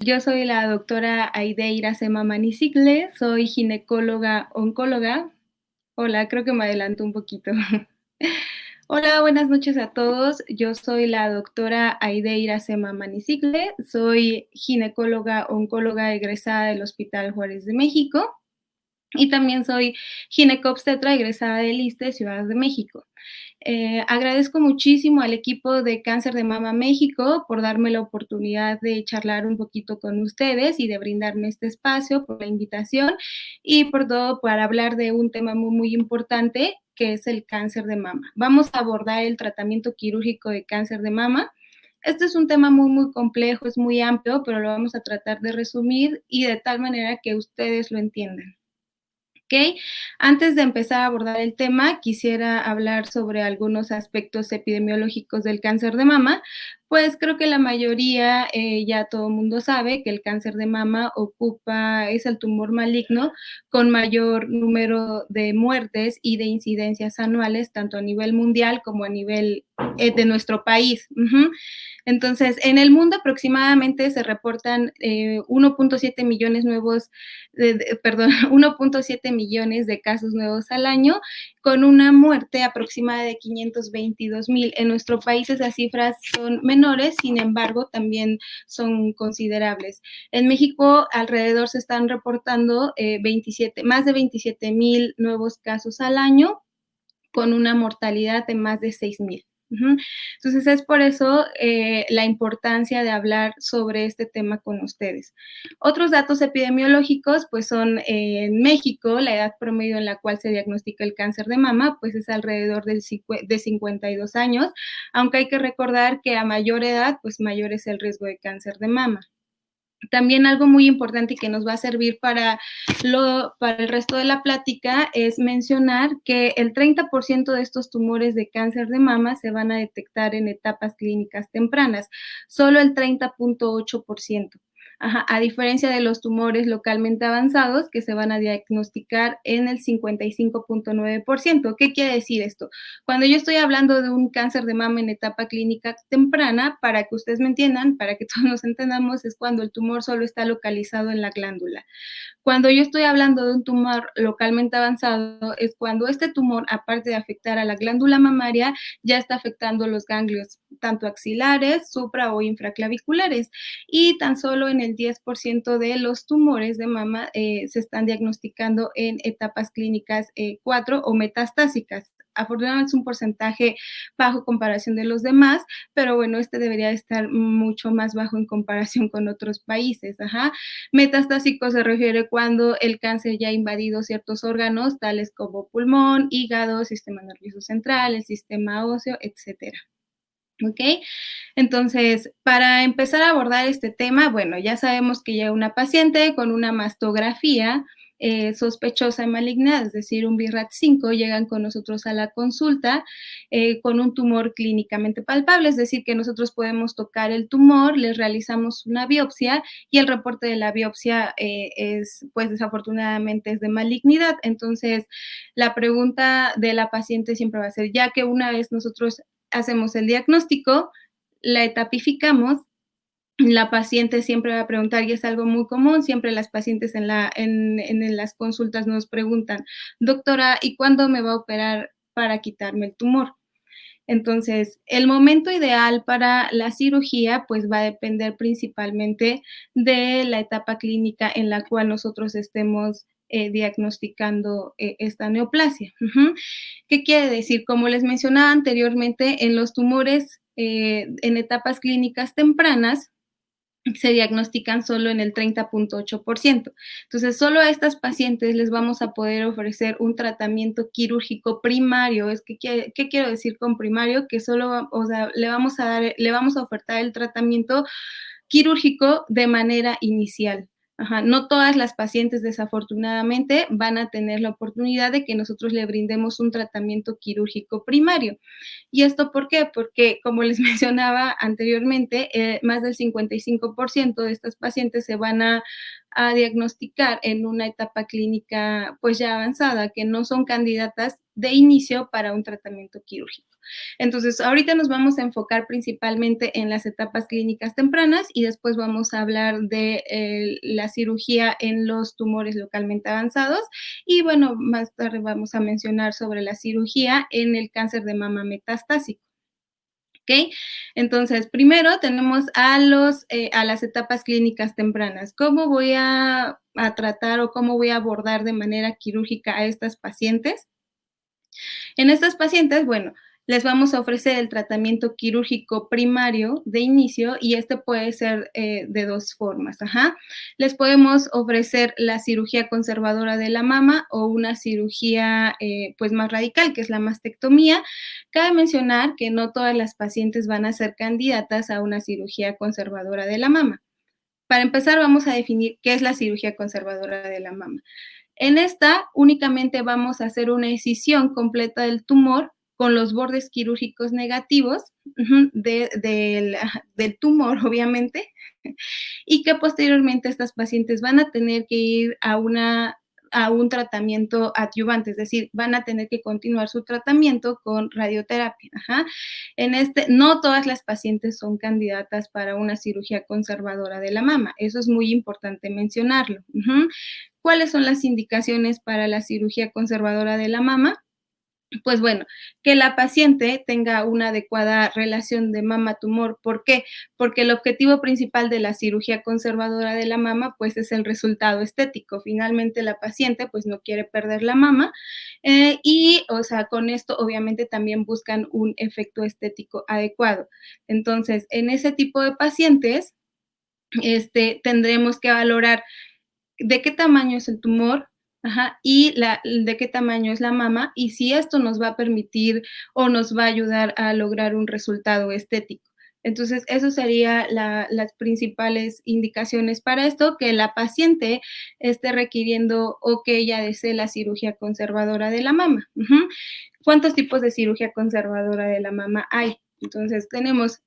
Yo soy la doctora Aide Iracema Manicicle, soy ginecóloga oncóloga. Hola, creo que me adelanto un poquito. Hola, buenas noches a todos. Yo soy la doctora Aide Iracema Manicicle, soy ginecóloga oncóloga egresada del Hospital Juárez de México y también soy ginecobstetra egresada del ISSSTE Ciudad de México. Agradezco muchísimo al equipo de Cáncer de Mama México por darme la oportunidad de charlar un poquito con ustedes y de brindarme este espacio, por la invitación y por todo para hablar de un tema muy importante que es el cáncer de mama. Vamos a abordar el tratamiento quirúrgico de cáncer de mama. Este es un tema muy complejo, es muy amplio, pero lo vamos a tratar de resumir y de tal manera que ustedes lo entiendan. ¿Ok? Antes de empezar a abordar el tema, quisiera hablar sobre algunos aspectos epidemiológicos del cáncer de mama. Pues creo que la mayoría, ya todo el mundo sabe que el cáncer de mama es el tumor maligno con mayor número de muertes y de incidencias anuales, tanto a nivel mundial como a nivel de nuestro país. Entonces, en el mundo aproximadamente se reportan 1.7 millones nuevos, perdón, 1.7 millones de casos nuevos al año, con una muerte aproximada de 522,000. En nuestro país esas cifras son menores, sin embargo, también son considerables. En México alrededor se están reportando más de 27,000 nuevos casos al año, con una mortalidad de más de 6,000. Entonces es por eso la importancia de hablar sobre este tema con ustedes. Otros datos epidemiológicos pues son en México, la edad promedio en la cual se diagnostica el cáncer de mama pues es alrededor de 52 años, aunque hay que recordar que a mayor edad pues mayor es el riesgo de cáncer de mama. También algo muy importante y que nos va a servir para el resto de la plática es mencionar que el 30% de estos tumores de cáncer de mama se van a detectar en etapas clínicas tempranas, solo el 30.8%. A diferencia de los tumores localmente avanzados que se van a diagnosticar en el 55.9%. ¿Qué quiere decir esto? Cuando yo estoy hablando de un cáncer de mama en etapa clínica temprana, para que ustedes me entiendan, para que todos nos entendamos, es cuando el tumor solo está localizado en la glándula. Cuando yo estoy hablando de un tumor localmente avanzado, es cuando este tumor, aparte de afectar a la glándula mamaria, ya está afectando los ganglios, tanto axilares, supra o infraclaviculares. Y tan solo en el 10% de los tumores de mama se están diagnosticando en etapas clínicas 4 o metastásicas. Afortunadamente es un porcentaje bajo en comparación de los demás, pero bueno, este debería estar mucho más bajo en comparación con otros países. Metastásico se refiere cuando el cáncer ya ha invadido ciertos órganos, tales como pulmón, hígado, sistema nervioso central, el sistema óseo, etcétera. ¿Ok? Entonces, para empezar a abordar este tema, bueno, ya sabemos que llega una paciente con una mastografía sospechosa de maligna, es decir, un BRAF5, llegan con nosotros a la consulta con un tumor clínicamente palpable, es decir, que nosotros podemos tocar el tumor, les realizamos una biopsia y el reporte de la biopsia pues desafortunadamente es de malignidad. Entonces, la pregunta de la paciente siempre va a ser, ya que una vez nosotros hacemos el diagnóstico, la etapificamos, la paciente siempre va a preguntar, y es algo muy común, siempre las pacientes en las consultas nos preguntan, doctora, ¿y cuándo me va a operar para quitarme el tumor? Entonces, el momento ideal para la cirugía, pues va a depender principalmente de la etapa clínica en la cual nosotros estemos diagnosticando esta neoplasia. ¿Qué quiere decir? Como les mencionaba anteriormente, en los tumores en etapas clínicas tempranas, se diagnostican solo en el 30.8%. Entonces, solo a estas pacientes les vamos a poder ofrecer un tratamiento quirúrgico primario. ¿Qué quiero decir con primario? Que solo, o sea, le vamos a ofertar el tratamiento quirúrgico de manera inicial. No todas las pacientes desafortunadamente van a tener la oportunidad de que nosotros le brindemos un tratamiento quirúrgico primario. ¿Y esto por qué? Porque, como les mencionaba anteriormente, más del 55% de estas pacientes se van a diagnosticar en una etapa clínica pues ya avanzada, que no son candidatas de inicio para un tratamiento quirúrgico. Entonces, ahorita nos vamos a enfocar principalmente en las etapas clínicas tempranas y después vamos a hablar de la cirugía en los tumores localmente avanzados y bueno, más tarde vamos a mencionar sobre la cirugía en el cáncer de mama metastásico. ¿Ok? Entonces, primero tenemos a las etapas clínicas tempranas. ¿Cómo voy a tratar o cómo voy a abordar de manera quirúrgica a estas pacientes? En estas pacientes, bueno, les vamos a ofrecer el tratamiento quirúrgico primario de inicio y este puede ser de dos formas. Ajá. Les podemos ofrecer la cirugía conservadora de la mama o una cirugía pues más radical, que es la mastectomía. Cabe mencionar que no todas las pacientes van a ser candidatas a una cirugía conservadora de la mama. Para empezar, vamos a definir qué es la cirugía conservadora de la mama. En esta únicamente vamos a hacer una excisión completa del tumor con los bordes quirúrgicos negativos del tumor, obviamente, y que posteriormente estas pacientes van a tener que ir a un tratamiento adyuvante, es decir, van a tener que continuar su tratamiento con radioterapia. Ajá. No todas las pacientes son candidatas para una cirugía conservadora de la mama, eso es muy importante mencionarlo. ¿Cuáles son las indicaciones para la cirugía conservadora de la mama? Pues bueno, que la paciente tenga una adecuada relación de mama-tumor. ¿Por qué? Porque el objetivo principal de la cirugía conservadora de la mama, pues es el resultado estético. Finalmente la paciente, pues no quiere perder la mama y, o sea, con esto obviamente también buscan un efecto estético adecuado. Entonces, en ese tipo de pacientes, tendremos que valorar de qué tamaño es el tumor, ajá, y de qué tamaño es la mama, y si esto nos va a permitir o nos va a ayudar a lograr un resultado estético. Entonces, eso sería las principales indicaciones para esto, que la paciente esté requiriendo o que ella desee la cirugía conservadora de la mama. ¿Cuántos tipos de cirugía conservadora de la mama hay? Entonces, tenemos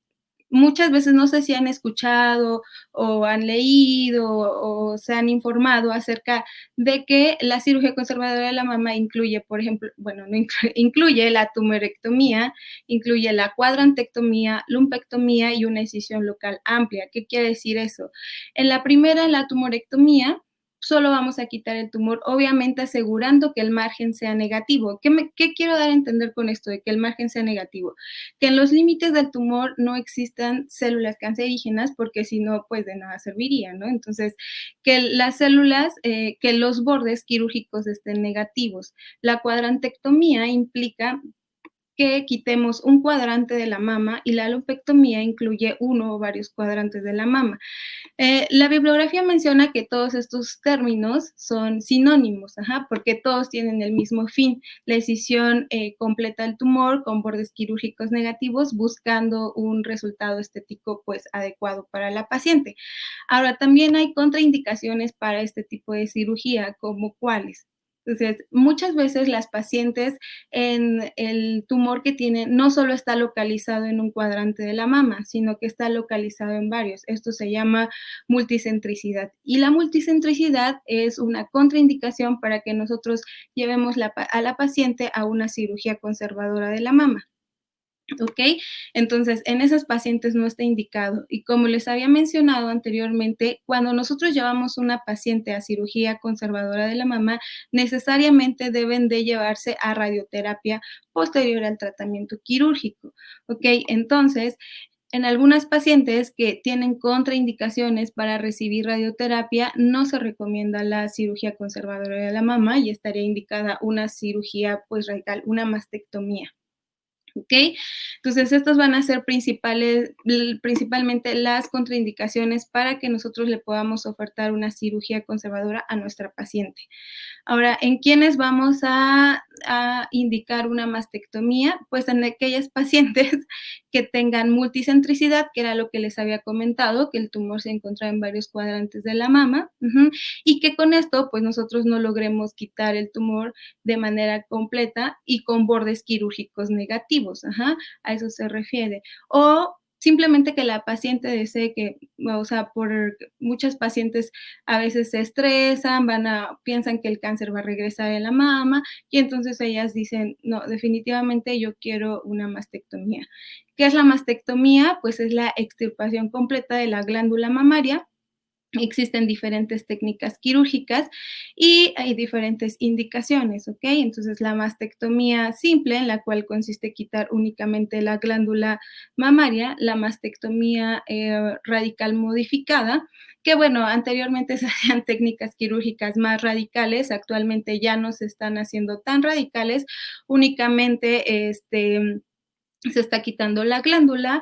muchas veces no sé si han escuchado o han leído o se han informado acerca de que la cirugía conservadora de la mama incluye, por ejemplo, bueno, no incluye la tumorectomía, incluye la cuadrantectomía, lumpectomía y una excisión local amplia. ¿Qué quiere decir eso? En la primera, la tumorectomía, solo vamos a quitar el tumor, obviamente asegurando que el margen sea negativo. ¿Qué quiero dar a entender con esto de que el margen sea negativo? Que en los límites del tumor no existan células cancerígenas, porque si no, pues de nada serviría, ¿no? Entonces, que las células, que los bordes quirúrgicos estén negativos. La cuadrantectomía implica que quitemos un cuadrante de la mama y la lumpectomía incluye uno o varios cuadrantes de la mama. La bibliografía menciona que todos estos términos son sinónimos, ajá, porque todos tienen el mismo fin, la excisión completa del tumor con bordes quirúrgicos negativos, buscando un resultado estético pues adecuado para la paciente. Ahora, también hay contraindicaciones para este tipo de cirugía, como cuáles. Entonces, muchas veces las pacientes en el tumor que tienen no solo está localizado en un cuadrante de la mama, sino que está localizado en varios. Esto se llama multicentricidad. Y la multicentricidad es una contraindicación para que nosotros llevemos a la paciente a una cirugía conservadora de la mama. ¿Ok? Entonces, en esas pacientes no está indicado. Y como les había mencionado anteriormente, cuando nosotros llevamos una paciente a cirugía conservadora de la mama, necesariamente deben de llevarse a radioterapia posterior al tratamiento quirúrgico. ¿Ok? Entonces, en algunas pacientes que tienen contraindicaciones para recibir radioterapia, no se recomienda la cirugía conservadora de la mama y estaría indicada una cirugía pues radical, una mastectomía. ¿Ok? Entonces, estas van a ser principalmente las contraindicaciones para que nosotros le podamos ofertar una cirugía conservadora a nuestra paciente. Ahora, ¿en quiénes vamos a indicar una mastectomía? Pues en aquellas pacientes que tengan multicentricidad, que era lo que les había comentado, que el tumor se encontraba en varios cuadrantes de la mama, y que con esto, pues nosotros no logremos quitar el tumor de manera completa y con bordes quirúrgicos negativos, a eso se refiere. O simplemente que la paciente desee que, o sea, por muchas pacientes a veces se estresan, piensan que el cáncer va a regresar en la mama y entonces ellas dicen, no, definitivamente yo quiero una mastectomía. ¿Qué es la mastectomía? Pues es la extirpación completa de la glándula mamaria. Existen diferentes técnicas quirúrgicas y hay diferentes indicaciones, ¿ok? Entonces, la mastectomía simple, en la cual consiste quitar únicamente la glándula mamaria, la mastectomía radical modificada, que bueno, anteriormente se hacían técnicas quirúrgicas más radicales, actualmente ya no se están haciendo tan radicales, únicamente se está quitando la glándula,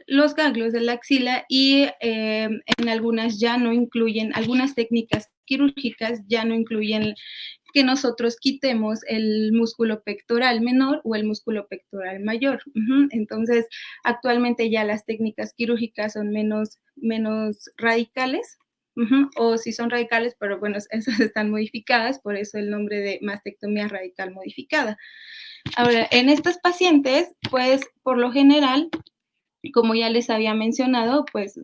los ganglios de la axila y en algunas ya no incluyen, algunas técnicas quirúrgicas ya no incluyen que nosotros quitemos el músculo pectoral menor o el músculo pectoral mayor. Entonces, actualmente ya las técnicas quirúrgicas son menos radicales, o si son radicales, pero bueno, esas están modificadas, por eso el nombre de mastectomía radical modificada. Ahora, en estas pacientes, pues por lo general, como ya les había mencionado, pues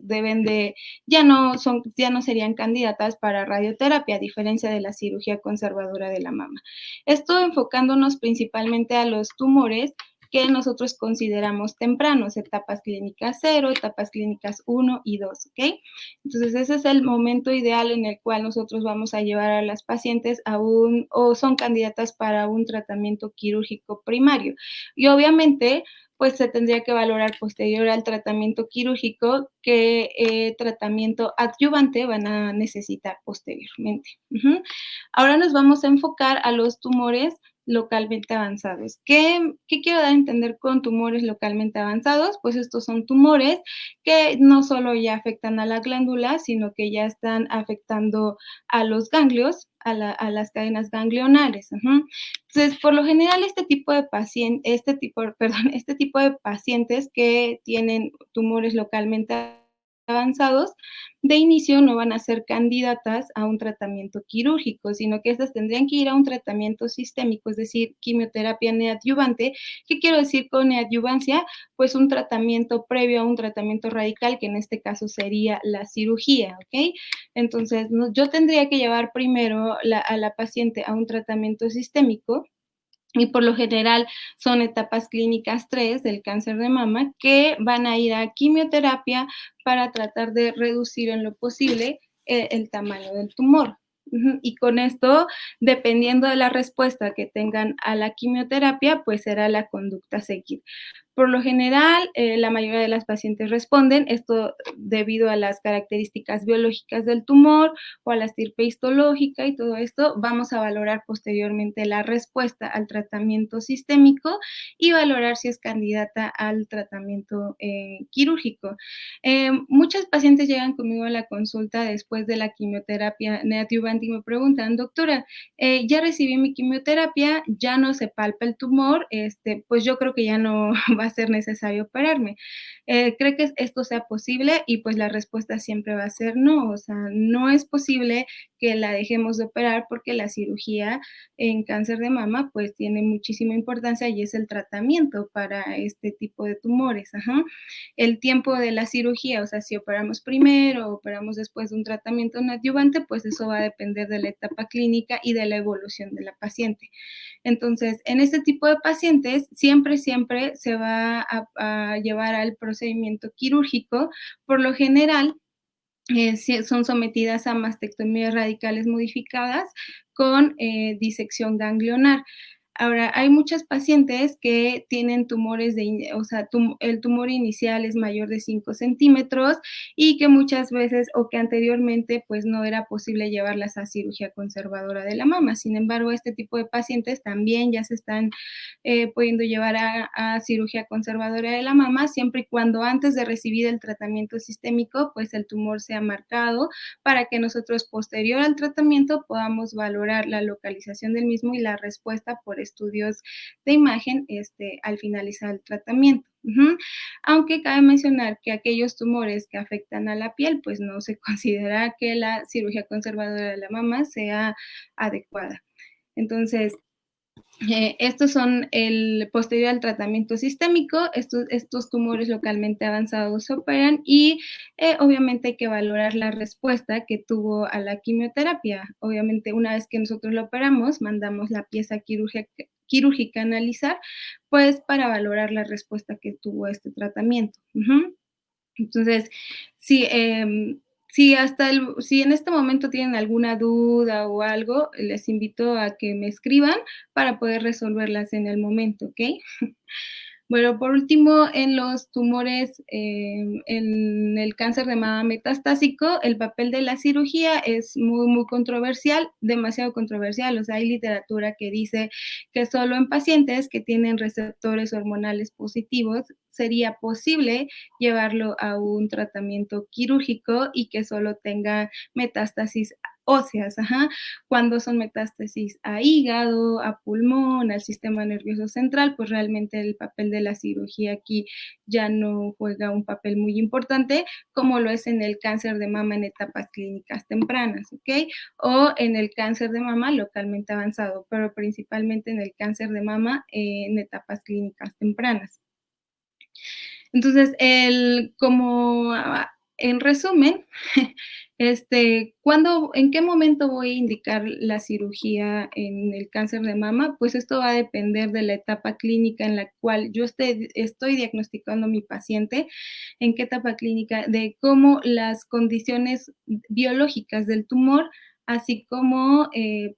ya no serían candidatas para radioterapia, a diferencia de la cirugía conservadora de la mama. Esto enfocándonos principalmente a los tumores que nosotros consideramos tempranos, etapas clínicas 0, etapas clínicas 1 y 2, ¿ok? Entonces, ese es el momento ideal en el cual nosotros vamos a llevar a las pacientes o son candidatas para un tratamiento quirúrgico primario. Y obviamente, pues se tendría que valorar posterior al tratamiento quirúrgico qué tratamiento adyuvante van a necesitar posteriormente. Ahora nos vamos a enfocar a los tumores localmente avanzados. ¿Qué quiero dar a entender con tumores localmente avanzados? Pues estos son tumores que no solo ya afectan a la glándula, sino que ya están afectando a los ganglios, a las cadenas ganglionares. Entonces, por lo general, este tipo de pacientes que tienen tumores localmente avanzados, de inicio no van a ser candidatas a un tratamiento quirúrgico, sino que estas tendrían que ir a un tratamiento sistémico, es decir, quimioterapia neoadyuvante. ¿Qué quiero decir con neoadyuvancia? Pues un tratamiento previo a un tratamiento radical, que en este caso sería la cirugía, ¿ok? Entonces, yo tendría que llevar primero a la paciente a un tratamiento sistémico y por lo general son etapas clínicas 3 del cáncer de mama que van a ir a quimioterapia para tratar de reducir en lo posible el tamaño del tumor. Y con esto, dependiendo de la respuesta que tengan a la quimioterapia, pues será la conducta a seguir. Por lo general, la mayoría de las pacientes responden, esto debido a las características biológicas del tumor o a la estirpe histológica y todo esto. Vamos a valorar posteriormente la respuesta al tratamiento sistémico y valorar si es candidata al tratamiento quirúrgico. Muchas pacientes llegan conmigo a la consulta después de la quimioterapia neoadyuvante y me preguntan, doctora, ya recibí mi quimioterapia, ya no se palpa el tumor, pues yo creo que ya no va a ser necesario operarme. ¿Cree que esto sea posible? Y pues la respuesta siempre va a ser no, o sea, no es posible que la dejemos de operar porque la cirugía en cáncer de mama pues tiene muchísima importancia y es el tratamiento para este tipo de tumores. El tiempo de la cirugía, o sea, si operamos primero o operamos después de un tratamiento neoadyuvante, pues eso va a depender de la etapa clínica y de la evolución de la paciente. Entonces, en este tipo de pacientes, siempre se va a llevar al procedimiento quirúrgico. Por lo general, son sometidas a mastectomías radicales modificadas con disección ganglionar. Ahora, hay muchas pacientes que tienen tumores o sea, el tumor inicial es mayor de 5 centímetros y que muchas veces o que anteriormente pues no era posible llevarlas a cirugía conservadora de la mama. Sin embargo, este tipo de pacientes también ya se están pudiendo llevar a cirugía conservadora de la mama, siempre y cuando antes de recibir el tratamiento sistémico, pues el tumor sea marcado para que nosotros posterior al tratamiento podamos valorar la localización del mismo y la respuesta por estudios de imagen al finalizar el tratamiento. Aunque cabe mencionar que aquellos tumores que afectan a la piel, pues no se considera que la cirugía conservadora de la mama sea adecuada. Entonces, Estos son el posterior al tratamiento sistémico, estos tumores localmente avanzados se operan y obviamente hay que valorar la respuesta que tuvo a la quimioterapia. Obviamente una vez que nosotros lo operamos, mandamos la pieza quirúrgica a analizar, pues para valorar la respuesta que tuvo este tratamiento. Ujú. Entonces, sí, si en este momento tienen alguna duda o algo, les invito a que me escriban para poder resolverlas en el momento, ¿ok? Bueno, por último, en los tumores, en el cáncer de mama metastásico, el papel de la cirugía es muy, muy controversial, demasiado controversial. O sea, hay literatura que dice que solo en pacientes que tienen receptores hormonales positivos sería posible llevarlo a un tratamiento quirúrgico y que solo tenga metástasis óseas, ajá. Cuando son metástasis a hígado, a pulmón, al sistema nervioso central, pues realmente el papel de la cirugía aquí ya no juega un papel muy importante, como lo es en el cáncer de mama en etapas clínicas tempranas, ¿ok? O en el cáncer de mama localmente avanzado, pero principalmente en el cáncer de mama en etapas clínicas tempranas. Entonces, en resumen, ¿en qué momento voy a indicar la cirugía en el cáncer de mama? Pues esto va a depender de la etapa clínica en la cual yo estoy diagnosticando a mi paciente, en qué etapa clínica, de cómo las condiciones biológicas del tumor, así como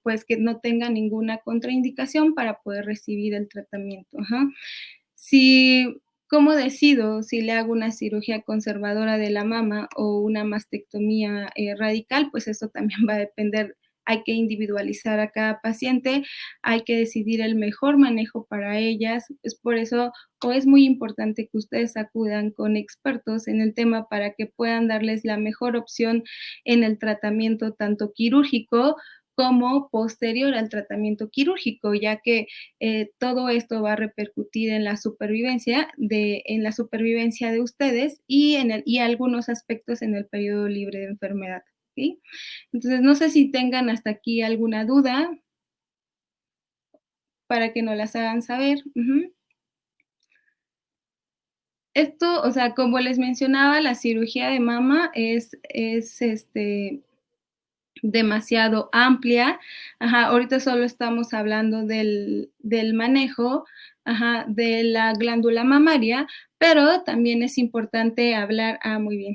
pues que no tenga ninguna contraindicación para poder recibir el tratamiento. Ajá. Si ¿Cómo decido si le hago una cirugía conservadora de la mama o una mastectomía, radical? Pues eso también va a depender, hay que individualizar a cada paciente, hay que decidir el mejor manejo para ellas. Es por eso, o es muy importante que ustedes acudan con expertos en el tema para que puedan darles la mejor opción en el tratamiento tanto quirúrgico como posterior al tratamiento quirúrgico, ya que todo esto va a repercutir en la supervivencia de ustedes y algunos aspectos en el periodo libre de enfermedad, ¿sí? Entonces, no sé si tengan hasta aquí alguna duda para que nos las hagan saber. Ujú. Esto, o sea, como les mencionaba, la cirugía de mama es demasiado amplia. Ajá, ahorita solo estamos hablando del manejo, ajá, de la glándula mamaria, pero también es importante hablar muy bien.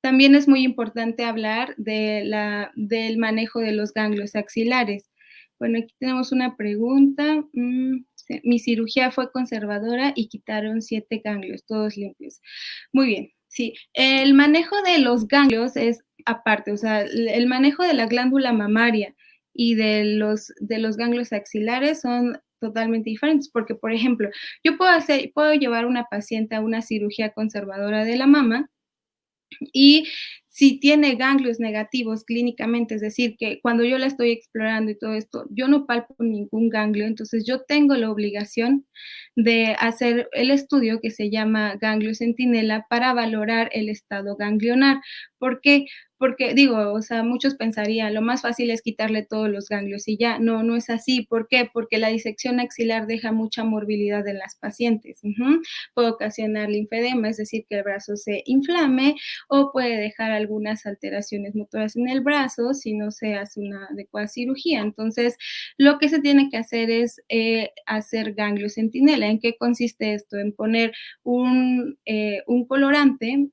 También es muy importante hablar del manejo de los ganglios axilares. Bueno, aquí tenemos una pregunta. Sí, mi cirugía fue conservadora y quitaron 7 ganglios, todos limpios. Muy bien, sí. El manejo de los ganglios es aparte, o sea, el manejo de la glándula mamaria y de los ganglios axilares son totalmente diferentes, porque, por ejemplo, puedo llevar a una paciente a una cirugía conservadora de la mama y si tiene ganglios negativos clínicamente, es decir, que cuando yo la estoy explorando y todo esto, yo no palpo ningún ganglio, entonces yo tengo la obligación de hacer el estudio que se llama ganglio centinela para valorar el estado ganglionar. ¿Por qué? Porque digo, o sea, muchos pensarían, lo más fácil es quitarle todos los ganglios y ya. No, no es así. ¿Por qué? Porque la disección axilar deja mucha morbilidad en las pacientes. Ujú. Puede ocasionar linfedema, es decir, que el brazo se inflame, o puede dejar algunas alteraciones motoras en el brazo si no se hace una adecuada cirugía. Entonces, lo que se tiene que hacer es hacer ganglio centinela. ¿En qué consiste esto? En poner un colorante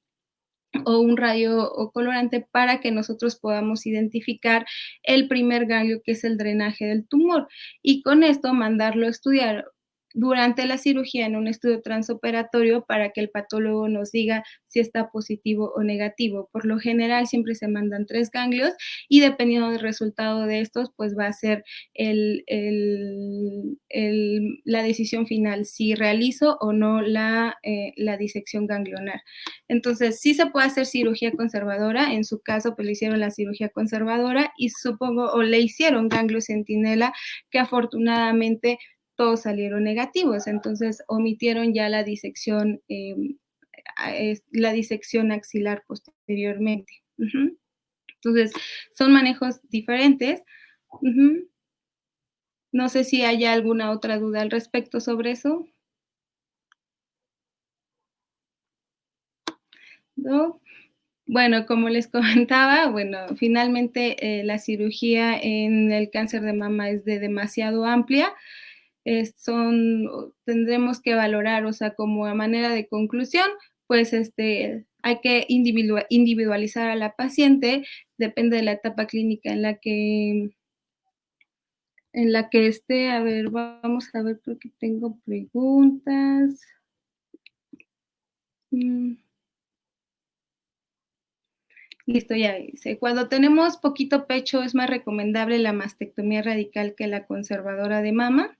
o un radio o colorante para que nosotros podamos identificar el primer ganglio, que es el drenaje del tumor, y con esto mandarlo a estudiar durante la cirugía en un estudio transoperatorio para que el patólogo nos diga si está positivo o negativo. Por lo general siempre se mandan 3 ganglios y dependiendo del resultado de estos, pues va a ser la decisión final si realizo o no la disección ganglionar. Entonces, sí se puede hacer cirugía conservadora, en su caso, pues le hicieron la cirugía conservadora y supongo, o le hicieron ganglio centinela, que afortunadamente todos salieron negativos, entonces omitieron ya la disección axilar posteriormente. Ujú. Entonces, son manejos diferentes. Ujú. No sé si haya alguna otra duda al respecto sobre eso, ¿no? Bueno, como les comentaba, bueno, finalmente, la cirugía en el cáncer de mama es de demasiado amplia. Tendremos que valorar, o sea, como a manera de conclusión, pues, hay que individualizar a la paciente, depende de la etapa clínica en la que esté. A ver, vamos a ver, creo que tengo preguntas. Mm. Listo, ya dice, cuando tenemos poquito pecho, ¿es más recomendable la mastectomía radical que la conservadora de mama?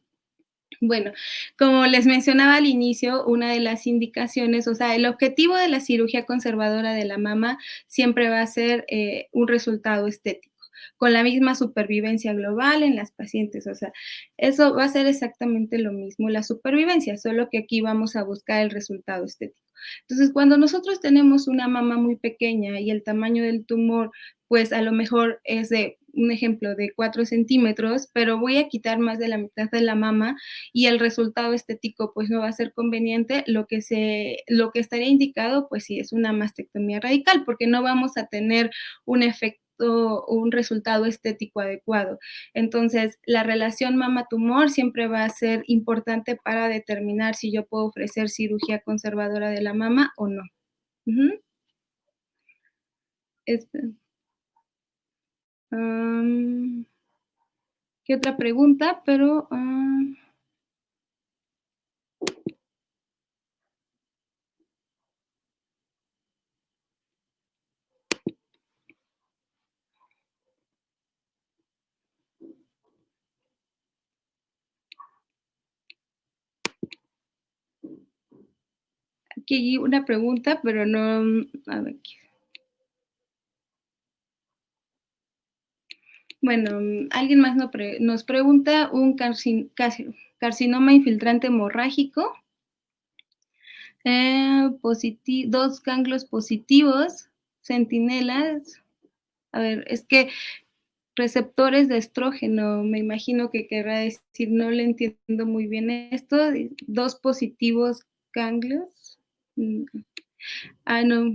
Bueno, como les mencionaba al inicio, una de las indicaciones, o sea, el objetivo de la cirugía conservadora de la mama siempre va a ser un resultado estético, con la misma supervivencia global en las pacientes, o sea, eso va a ser exactamente lo mismo, la supervivencia, solo que aquí vamos a buscar el resultado estético. Entonces, cuando nosotros tenemos una mama muy pequeña y el tamaño del tumor, pues a lo mejor es de un ejemplo de 4 centímetros, pero voy a quitar más de la mitad de la mama, y el resultado estético pues no va a ser conveniente, lo que estaría indicado pues sí es una mastectomía radical, porque no vamos a tener un efecto o un resultado estético adecuado. Entonces, la relación mama-tumor siempre va a ser importante para determinar si yo puedo ofrecer cirugía conservadora de la mama o no. Ujú. Este, am, ¿Qué otra pregunta? Pero, aquí hay una pregunta, pero no, a ver. Bueno, alguien más nos pregunta, ¿un carcinoma infiltrante hemorrágico? 2 ganglios positivos, centinelas. A ver, es que receptores de estrógeno, me imagino que querrá decir, no le entiendo muy bien esto, 2 positivos ganglios. Mm, no.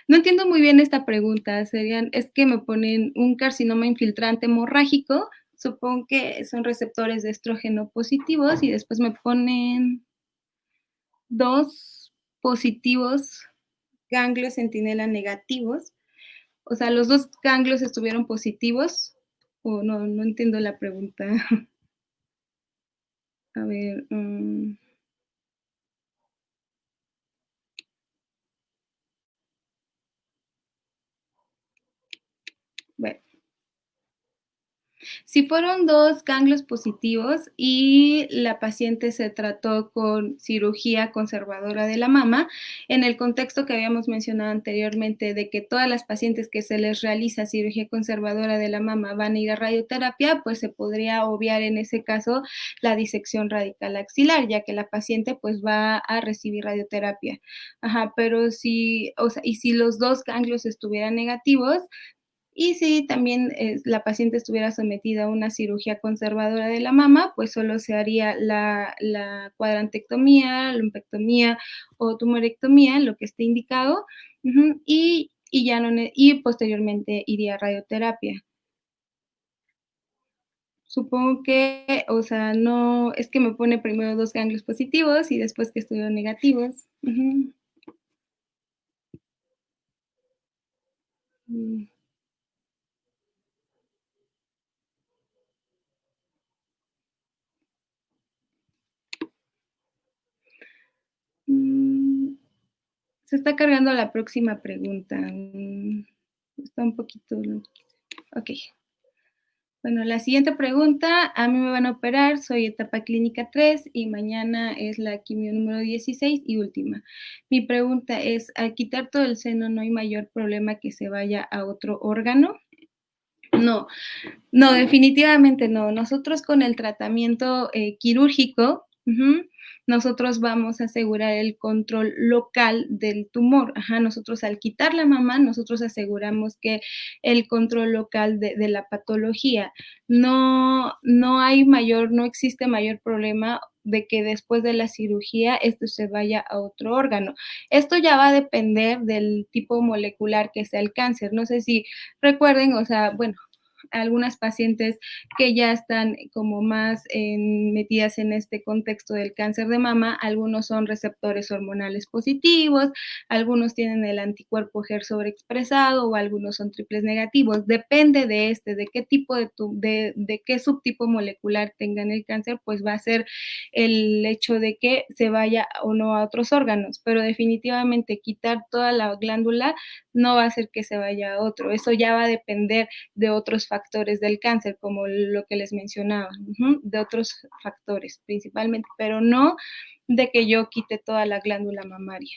No entiendo muy bien esta pregunta, es que me ponen un carcinoma infiltrante hemorrágico, supongo que son receptores de estrógeno positivos y después me ponen 2 positivos ganglios centinela negativos, o sea, ¿los 2 ganglios estuvieron positivos? O no entiendo la pregunta. A ver, bueno. Si fueron 2 ganglios positivos y la paciente se trató con cirugía conservadora de la mama, en el contexto que habíamos mencionado anteriormente de que todas las pacientes que se les realiza cirugía conservadora de la mama van a ir a radioterapia, pues se podría obviar en ese caso la disección radical axilar, ya que la paciente pues va a recibir radioterapia. Ajá, pero si, o sea, y si los 2 ganglios estuvieran negativos, y si también, la paciente estuviera sometida a una cirugía conservadora de la mama, pues solo se haría la cuadrantectomía, lumpectomía o tumorectomía, lo que esté indicado, ujú, y ya no y posteriormente iría a radioterapia. Supongo que, o sea, no es que me pone primero 2 ganglios positivos y después que estuvieron negativos. Ujú. Mm, mm. Se está cargando la próxima pregunta. Está un poquito. Ok. Bueno, la siguiente pregunta, a mí me van a operar, soy etapa clínica 3 y mañana es la quimio número 16 y última. Mi pregunta es, ¿al quitar todo el seno no hay mayor problema que se vaya a otro órgano? No, no, definitivamente no. Nosotros con el tratamiento quirúrgico, ujú, nosotros vamos a asegurar el control local del tumor. Ajá, nosotros al quitar la mama, nosotros aseguramos que el control local de la patología. No existe mayor problema de que después de la cirugía esto se vaya a otro órgano. Esto ya va a depender del tipo molecular que sea el cáncer. No sé si recuerden, o sea, bueno, algunas pacientes que ya están como más metidas en este contexto del cáncer de mama, algunos son receptores hormonales positivos, algunos tienen el anticuerpo HER sobreexpresado o algunos son triples negativos. Depende de de qué tipo de qué subtipo molecular tengan el cáncer, pues va a ser el hecho de que se vaya o no a otros órganos, pero definitivamente quitar toda la glándula no va a hacer que se vaya a otro. Eso ya va a depender de otros factores del cáncer, como lo que les mencionaba, de otros factores principalmente, pero no de que yo quite toda la glándula mamaria.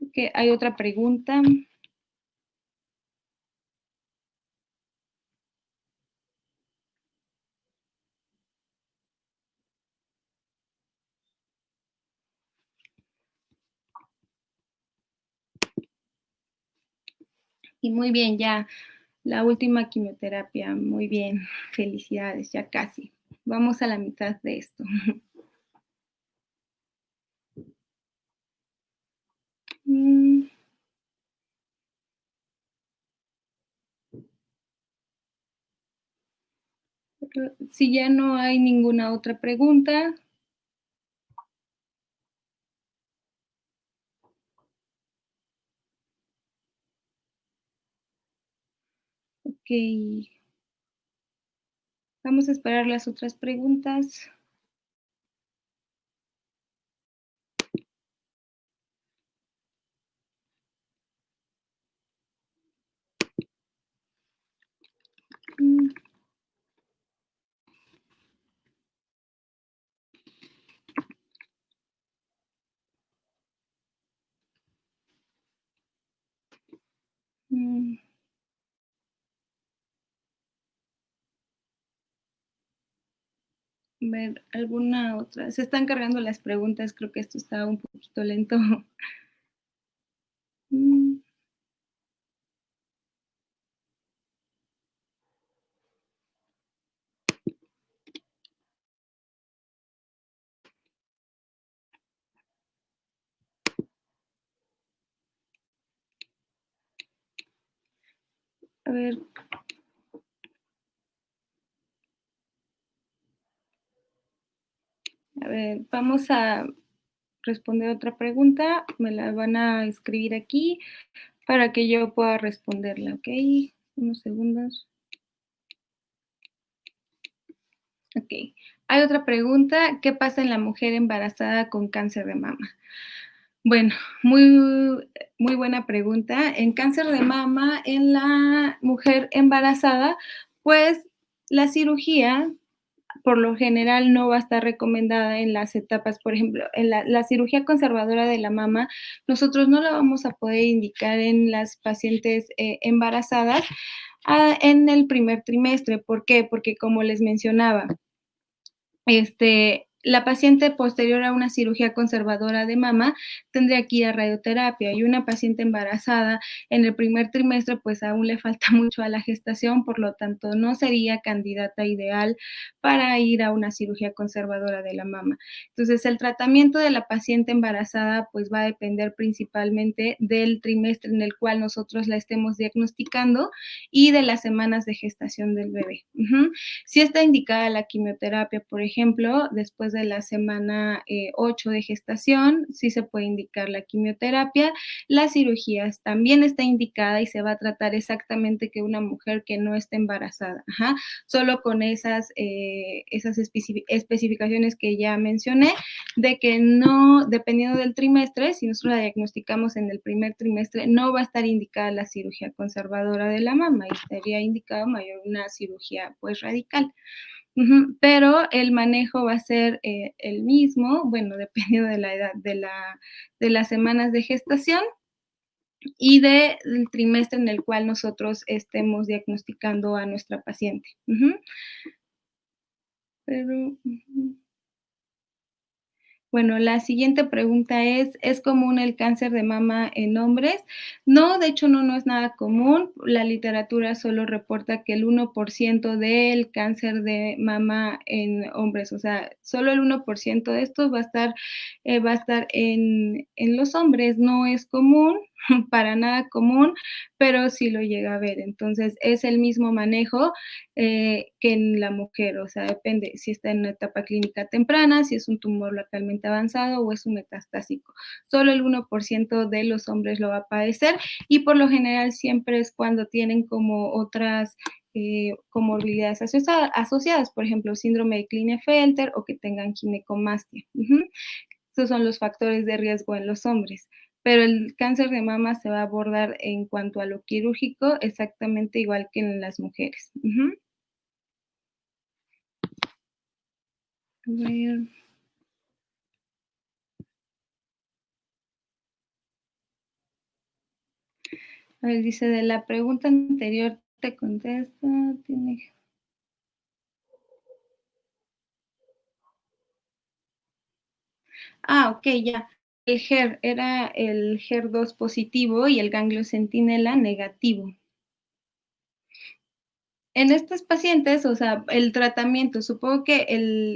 Okay, hay otra pregunta. Y muy bien, ya la última quimioterapia, muy bien, felicidades, ya casi. Vamos a la mitad de esto. Mm, si ya no hay ninguna otra pregunta, ok, vamos a esperar las otras preguntas. Mm, mm, ver, alguna otra. Se están cargando las preguntas, creo que esto está un poquito lento. Mm, a ver, vamos a responder otra pregunta. Me la van a escribir aquí para que yo pueda responderla, ¿ok? Unos segundos. Ok. Hay otra pregunta. ¿Qué pasa en la mujer embarazada con cáncer de mama? Bueno, muy buena pregunta. En cáncer de mama, en la mujer embarazada, pues la cirugía por lo general no va a estar recomendada en las etapas, por ejemplo, en la cirugía conservadora de la mama, nosotros no la vamos a poder indicar en las pacientes embarazadas en el primer trimestre. ¿Por qué? Porque como les mencionaba, la paciente posterior a una cirugía conservadora de mama tendría que ir a radioterapia y una paciente embarazada en el primer trimestre pues aún le falta mucho a la gestación, por lo tanto no sería candidata ideal para ir a una cirugía conservadora de la mama. Entonces el tratamiento de la paciente embarazada pues va a depender principalmente del trimestre en el cual nosotros la estemos diagnosticando y de las semanas de gestación del bebé. Si está indicada la quimioterapia, por ejemplo, después de la semana 8 de gestación, sí se puede indicar la quimioterapia. Las cirugías también está indicada y se va a tratar exactamente que una mujer que no esté embarazada, ajá, solo con esas especificaciones que ya mencioné, de que no, dependiendo del trimestre, si nosotros la diagnosticamos en el primer trimestre, no va a estar indicada la cirugía conservadora de la mama y estaría indicado mayor una cirugía pues radical. Pero el manejo va a ser el mismo, bueno, dependiendo de la edad de las semanas de gestación y del trimestre en el cual nosotros estemos diagnosticando a nuestra paciente. pero ujú. Bueno, la siguiente pregunta ¿es común el cáncer de mama en hombres? No, de hecho, no es nada común. La literatura solo reporta que el 1% del cáncer de mama en hombres, o sea, solo el 1% de estos va a estar en los hombres. No es común, para nada común, pero sí lo llega a ver. Entonces, es el mismo manejo que en la mujer, o sea, depende si está en una etapa clínica temprana, si es un tumor localmente avanzado o es un metastásico. Solo el 1% de los hombres lo va a padecer y por lo general siempre es cuando tienen como otras comorbilidades asociadas, por ejemplo, síndrome de Klinefelter o que tengan ginecomastia. Ujú. Estos son los factores de riesgo en los hombres. Pero el cáncer de mama se va a abordar en cuanto a lo quirúrgico exactamente igual que en las mujeres. Ujú. A ver, a ver, dice, de la pregunta anterior te contesto, tiene. Okey, ya. El HER era el HER2 positivo y el ganglio centinela negativo. En estos pacientes, o sea, el tratamiento, supongo que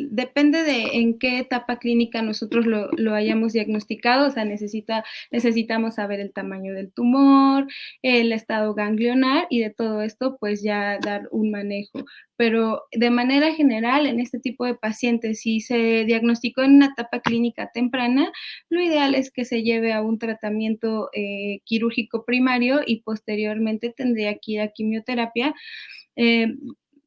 depende de en qué etapa clínica nosotros lo hayamos diagnosticado, o sea, necesitamos saber el tamaño del tumor, el estado ganglionar y de todo esto, pues ya dar un manejo. Pero de manera general, en este tipo de pacientes, si se diagnosticó en una etapa clínica temprana, lo ideal es que se lleve a un tratamiento quirúrgico primario y posteriormente tendría que ir a quimioterapia eh,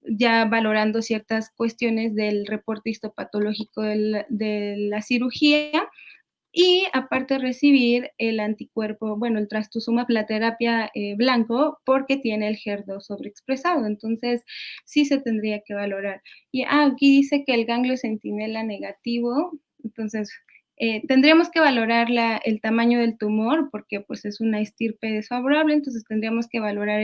ya valorando ciertas cuestiones del reporte histopatológico de la cirugía y aparte recibir el anticuerpo, bueno, el trastuzumab, la terapia blanco, porque tiene el HER2 sobreexpresado, entonces sí se tendría que valorar. Y aquí dice que el ganglio centinela negativo, entonces tendríamos que valorar el tamaño del tumor, porque pues es una estirpe desfavorable, entonces tendríamos que valorar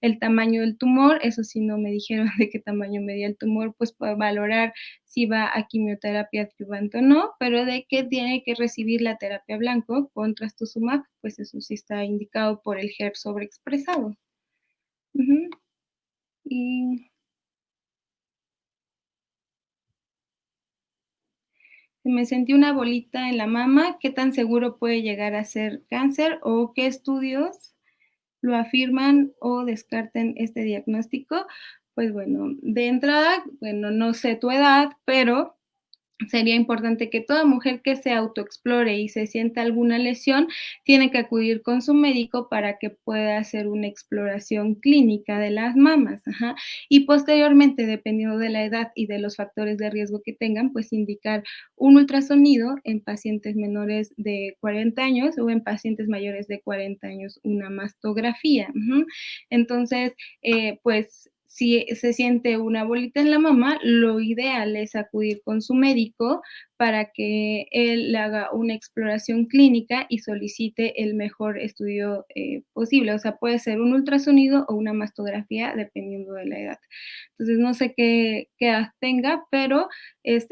el tamaño del tumor, eso sí no me dijeron de qué tamaño medía el tumor, pues para valorar si va a quimioterapia adyuvante o no, pero de que tiene que recibir la terapia blanco con trastuzumab, pues eso sí está indicado por el HER sobreexpresado. Ujú. Y me sentí una bolita en la mama, ¿qué tan seguro puede llegar a ser cáncer o qué estudios lo afirman o descarten este diagnóstico? Pues bueno, de entrada, bueno, no sé tu edad, pero sería importante que toda mujer que se autoexplore y se sienta alguna lesión, tiene que acudir con su médico para que pueda hacer una exploración clínica de las mamas, ajá. Y posteriormente, dependiendo de la edad y de los factores de riesgo que tengan, pues indicar un ultrasonido en pacientes menores de 40 años o en pacientes mayores de 40 años, una mastografía. Ujú. Entonces, pues si se siente una bolita en la mama, lo ideal es acudir con su médico para que él le haga una exploración clínica y solicite el mejor estudio posible. O sea, puede ser un ultrasonido o una mastografía dependiendo de la edad. Entonces, no sé qué edad tenga, pero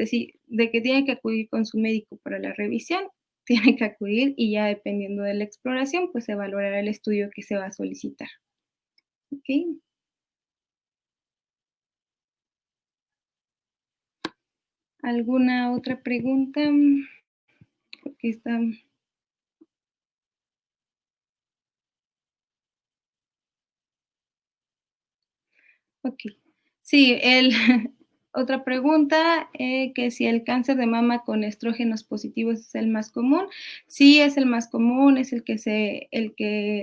sí, de que tiene que acudir con su médico para la revisión, tiene que acudir y ya dependiendo de la exploración, pues se valorará el estudio que se va a solicitar. ¿Ok? ¿Alguna otra pregunta? Porque está okey. Sí, otra pregunta, que si el cáncer de mama con estrógenos positivos es el más común. Sí, es el más común, es el que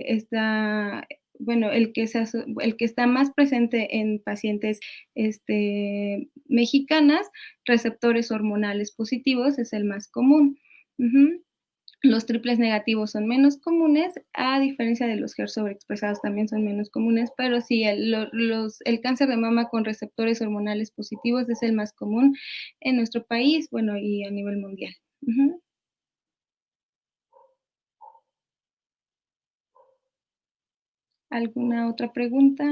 está, bueno, el que está más presente en pacientes, mexicanas, receptores hormonales positivos es el más común. Ujú. Los triples negativos son menos comunes, a diferencia de los HER sobreexpresados también son menos comunes, pero sí, el cáncer de mama con receptores hormonales positivos es el más común en nuestro país, bueno, y a nivel mundial. Ujú. ¿Alguna otra pregunta?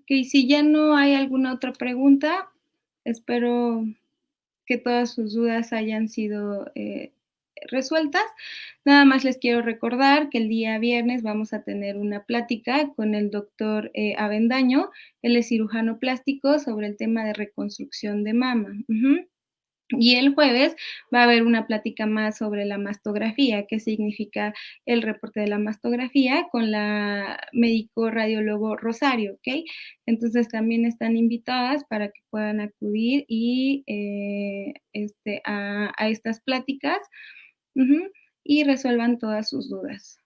Okey, si ya no hay alguna otra pregunta, espero que todas sus dudas hayan sido, resueltas. Nada más les quiero recordar que el día viernes vamos a tener una plática con el doctor, Avendaño. Él es cirujano plástico sobre el tema de reconstrucción de mama. Ujú. Y el jueves va a haber una plática más sobre la mastografía, qué significa el reporte de la mastografía con la médico radiólogo Rosario, ¿ok? Entonces también están invitadas para que puedan acudir y a estas pláticas, ujú, y resuelvan todas sus dudas.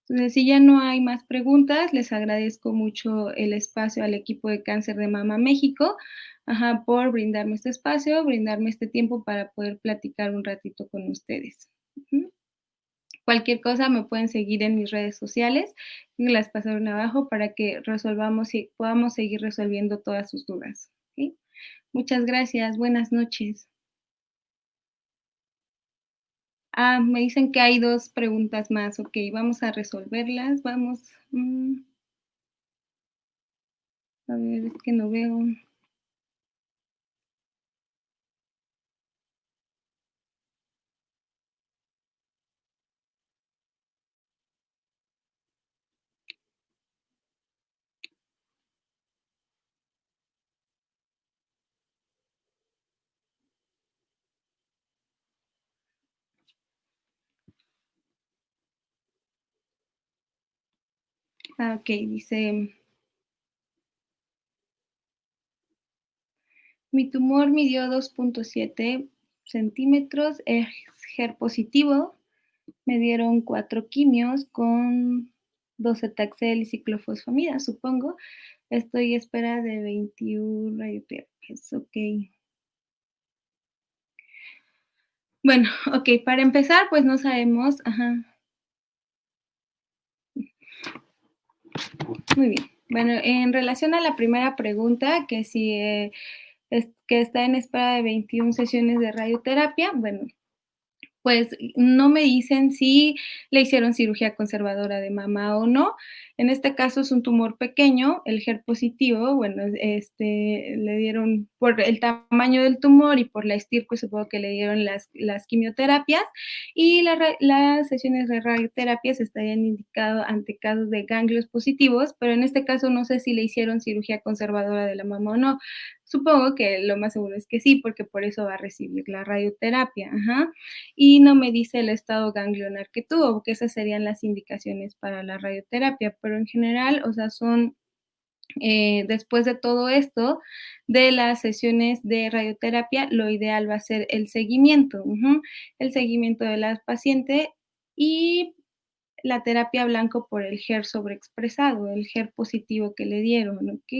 Entonces, si ya no hay más preguntas, les agradezco mucho el espacio al equipo de Cáncer de Mama México, ajá, por brindarme este espacio, brindarme este tiempo para poder platicar un ratito con ustedes. Ujú. Cualquier cosa me pueden seguir en mis redes sociales, y las pasaron abajo para que resolvamos y podamos seguir resolviendo todas sus dudas, ¿sí? Muchas gracias, buenas noches. Me dicen que hay 2 preguntas más, okey, vamos a resolverlas, vamos, a ver, es que no veo. Okey, dice: "Mi tumor midió 2.7 centímetros, es HER positivo, me dieron 4 quimios con docetaxel y ciclofosfamida, supongo. Estoy a espera de 21 radioterapias". Okey. Bueno, okey, para empezar, pues no sabemos, ajá, muy bien. Bueno, en relación a la primera pregunta, que si, que está en espera de 21 sesiones de radioterapia, bueno, pues, no me dicen si le hicieron cirugía conservadora de mama o no. En este caso es un tumor pequeño, el HER positivo, bueno, le dieron por el tamaño del tumor y por la estirpe, supongo que le dieron las quimioterapias, y las sesiones de radioterapia se estarían indicado ante casos de ganglios positivos, pero en este caso no sé si le hicieron cirugía conservadora de la mama o no. Supongo que lo más seguro es que sí, porque por eso va a recibir la radioterapia, ajá, y no me dice el estado ganglionar que tuvo, que esas serían las indicaciones para la radioterapia, pero en general, o sea, son, después de todo esto, de las sesiones de radioterapia, lo ideal va a ser el seguimiento, ujú, el seguimiento de la paciente y la terapia blanco por el HER sobreexpresado, el HER positivo que le dieron, ¿ok?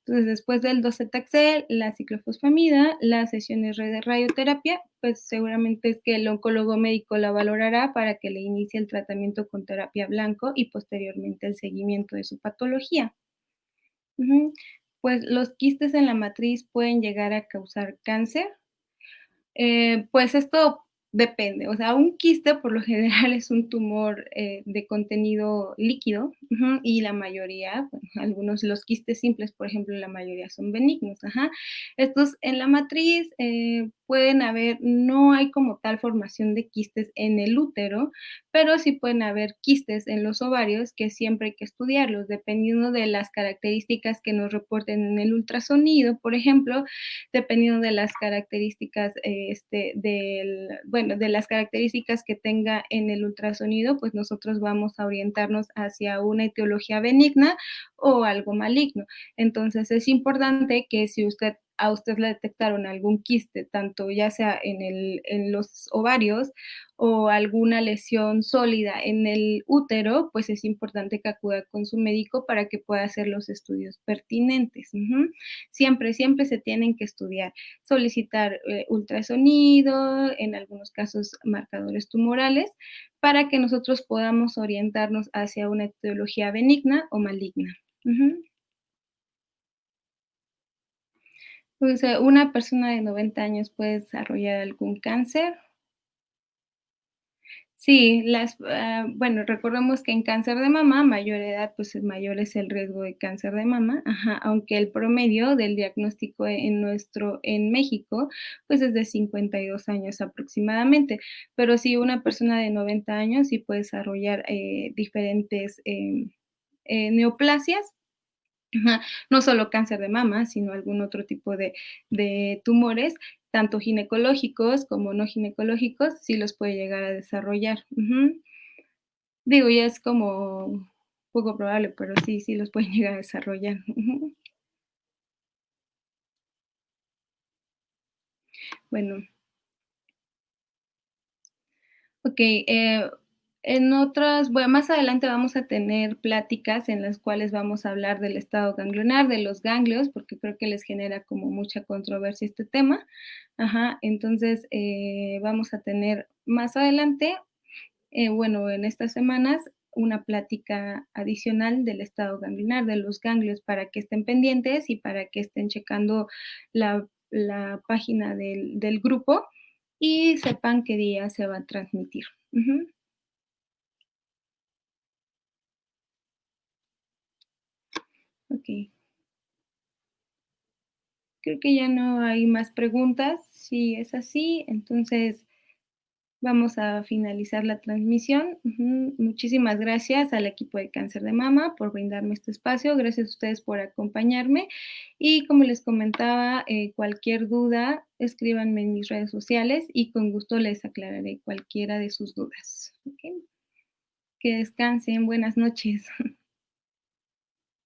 Entonces, después del docetaxel, la ciclofosfamida, las sesiones de radioterapia, pues seguramente es que el oncólogo médico la valorará para que le inicie el tratamiento con terapia blanco y posteriormente el seguimiento de su patología. Ujú. Pues los quistes en la matriz pueden llegar a causar cáncer. Pues esto depende, o sea, un quiste por lo general es un tumor, de contenido líquido, ujú, y la mayoría, bueno, algunos los quistes simples, por ejemplo, la mayoría son benignos, ajá. Estos en la matriz, pueden haber no hay como tal formación de quistes en el útero, pero sí pueden haber quistes en los ovarios que siempre hay que estudiarlos, dependiendo de las características que nos reporten en el ultrasonido, por ejemplo, dependiendo de las características, bueno, de las características que tenga en el ultrasonido, pues nosotros vamos a orientarnos hacia una etiología benigna o algo maligno. Entonces, es importante que si a usted le detectaron algún quiste, tanto ya sea en los ovarios o alguna lesión sólida en el útero, pues es importante que acuda con su médico para que pueda hacer los estudios pertinentes. Ujú. Siempre, siempre se tienen que estudiar, solicitar ultrasonido, en algunos casos marcadores tumorales, para que nosotros podamos orientarnos hacia una etiología benigna o maligna. Ujú. Pues, una persona de 90 años puede desarrollar algún cáncer. Sí, bueno, recordemos que en cáncer de mama, mayor edad, pues, es mayor es el riesgo de cáncer de mama, ajá, aunque el promedio del diagnóstico en México, pues, es de 52 años aproximadamente, pero sí, una persona de 90 años sí puede desarrollar, diferentes, neoplasias. Ajá, no solo cáncer de mama, sino algún otro tipo de tumores, tanto ginecológicos como no ginecológicos, sí los puede llegar a desarrollar. Ujú. Digo, ya es como poco probable, pero sí, sí los pueden llegar a desarrollar. Ujú. Bueno, okey, en otras bueno, más adelante vamos a tener pláticas en las cuales vamos a hablar del estado ganglionar, de los ganglios, porque creo que les genera como mucha controversia este tema. Ajá, entonces, vamos a tener más adelante, bueno, en estas semanas, una plática adicional del estado ganglionar, de los ganglios, para que estén pendientes y para que estén checando la página del grupo y sepan qué día se va a transmitir. Ujú, okey. Creo que ya no hay más preguntas. Si es así, entonces vamos a finalizar la transmisión. Ujú. Muchísimas gracias al equipo de Cáncer de Mama por brindarme este espacio. Gracias a ustedes por acompañarme. Y como les comentaba, cualquier duda, escríbanme en mis redes sociales y con gusto les aclararé cualquiera de sus dudas. ¿Ok? Que descansen. Buenas noches.